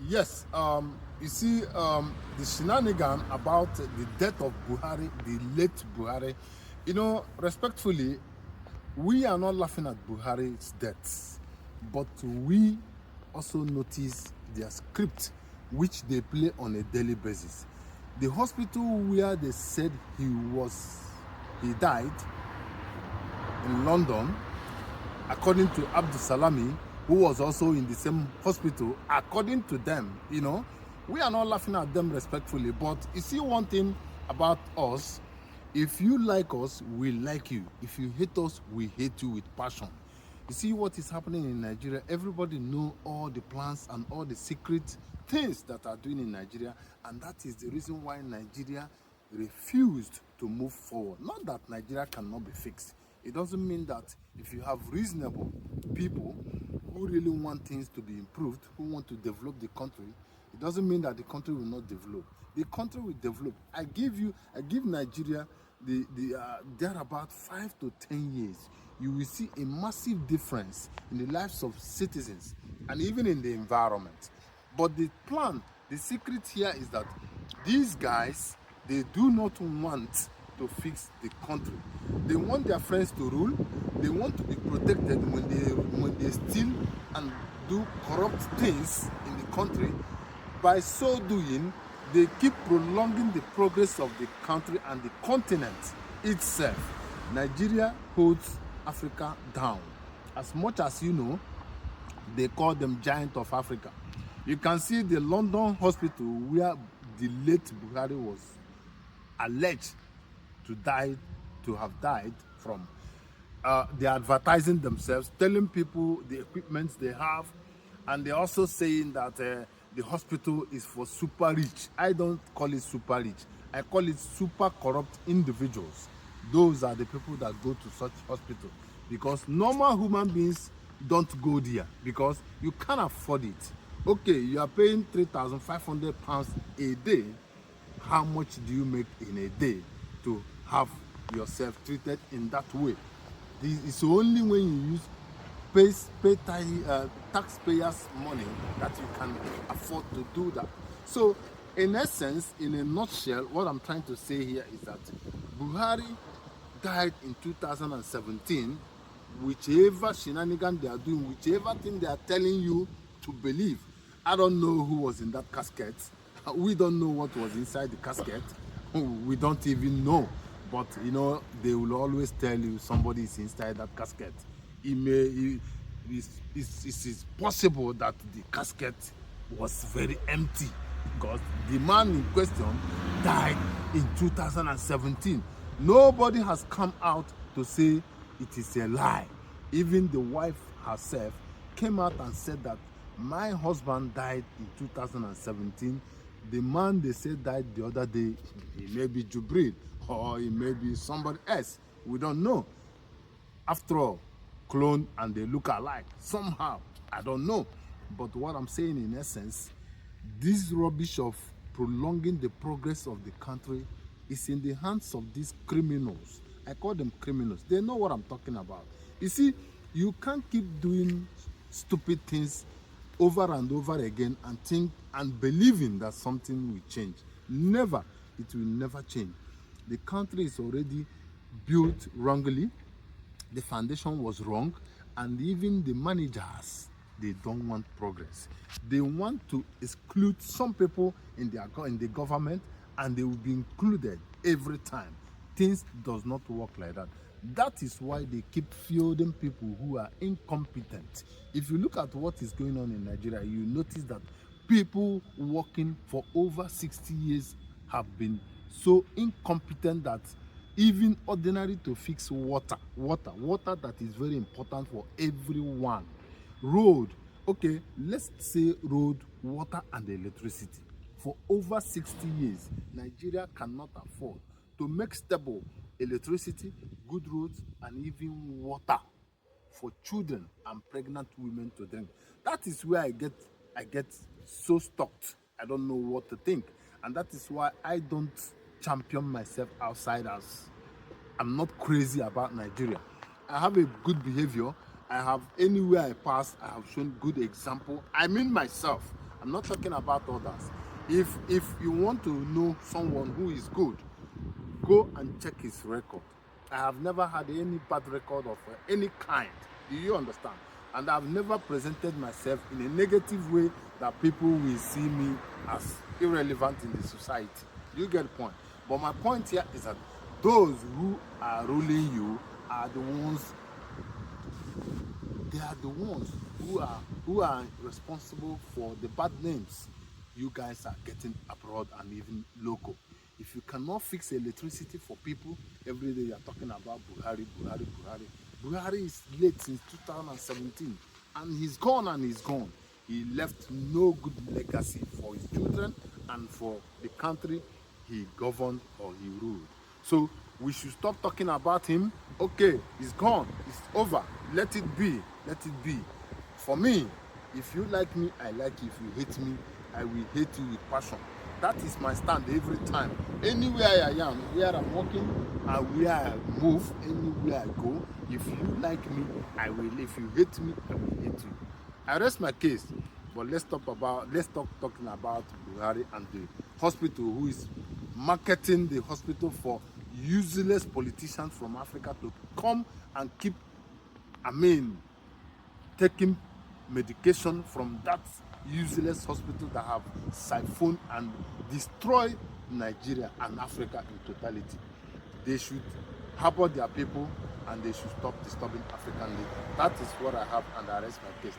Yes, you see, the shenanigan about the death of Buhari, the late Buhari, respectfully, we are not laughing at Buhari's death, but we also notice their script, which they play on a daily basis. The hospital where they said he died in London, according to Abdul Salami, who was also in the same hospital, according to them, we are not laughing at them respectfully. But you see one thing about us, if you like us, we like you. If you hate us, we hate you with passion. You see what is happening in Nigeria? Everybody know all the plans and all the secret things that are doing in Nigeria, and that is the reason why Nigeria refused to move forward. Not that Nigeria cannot be fixed. It doesn't mean that if you have reasonable people who really want things to be improved, who want to develop the country, it doesn't mean that the country will not develop. The country will develop. I give Nigeria there about 5 to 10 years. You will see a massive difference in the lives of citizens and even in the environment. But the plan, the secret here is that these guys, they do not want to fix the country. They want their friends to rule. They want to be protected when they steal and do corrupt things in the country. By so doing, they keep prolonging the progress of the country and the continent itself. Nigeria holds Africa down. As much as you know, they call them giant of Africa. You can see the London hospital where the late Buhari was alleged to have died from. They're advertising themselves, telling people the equipment they have, and they're also saying that the hospital is for super rich. I don't call it super rich. I call it super corrupt individuals. Those are the people that go to such hospital, because normal human beings don't go there because you can't afford it. Okay, you are paying £3,500 a day. How much do you make in a day to have yourself treated in that way? This is only when you use taxpayers' money that you can afford to do that. So, in essence, in a nutshell, what I'm trying to say here is that Buhari died in 2017. Whichever shenanigan they are doing, whichever thing they are telling you to believe, I don't know who was in that casket. We don't know what was inside the casket. We don't even know. But they will always tell you somebody is inside that casket. It is possible that the casket was very empty, because the man in question died in 2017. Nobody has come out to say it is a lie. Even the wife herself came out and said that my husband died in 2017. The man they said died the other day, he may be Jubril or he may be somebody else. We don't know. After all, clone and they look alike somehow. I don't know. But what I'm saying in essence, this rubbish of prolonging the progress of the country is in the hands of these criminals. I call them criminals. They know what I'm talking about. You see, you can't keep doing stupid things over and over again and think and believing that something will change. Never. It will never change. The country is already built wrongly. The foundation was wrong, and even the managers, they don't want progress. They want to exclude some people in the government, and they will be included every time. Things does not work like that. That is why they keep fielding people who are incompetent. If you look at what is going on in Nigeria, you notice that people working for over 60 years have been so incompetent that even ordinary to fix water that is very important for everyone. Road, okay, let's say road, water and electricity. For over 60 years, Nigeria cannot afford to make stable electricity, good roads and even water for children and pregnant women to drink. That is where I get so stuck. I don't know what to think, and that is why I don't champion myself outsiders. I'm not crazy about Nigeria. I have a good behavior. I have, anywhere I pass, I have shown good example. I mean myself. I'm not talking about others. If you want to know someone who is good, go and check his record. I have never had any bad record of any kind. Do you understand? And I've never presented myself in a negative way that people will see me as irrelevant in the society. You get the point? But my point here is that those who are ruling you are the ones, they are the ones who are responsible for the bad names you guys are getting abroad and even local. If you cannot fix electricity for people, every day you are talking about Buhari, Buhari, Buhari. Buhari is late since 2017 and he's gone and he's gone. He left no good legacy for his children and for the country he governed or he ruled. So we should stop talking about him. Okay, he's gone, it's over, let it be, let it be. For me, if you like me, I like you. If you hate me, I will hate you with passion. That is my stand every time. Anywhere I am, where I'm working and where I move, anywhere I go, if you like me, I will. If you hate me, I will hate you. I rest my case, but let's talk talking about Buhari and the hospital who is marketing the hospital for useless politicians from Africa to come and keep, taking medication from that useless hospital that have siphoned and destroyed Nigeria and Africa in totality. They should harbor their people and they should stop disturbing African leaders. That is what I have, and I rest my case.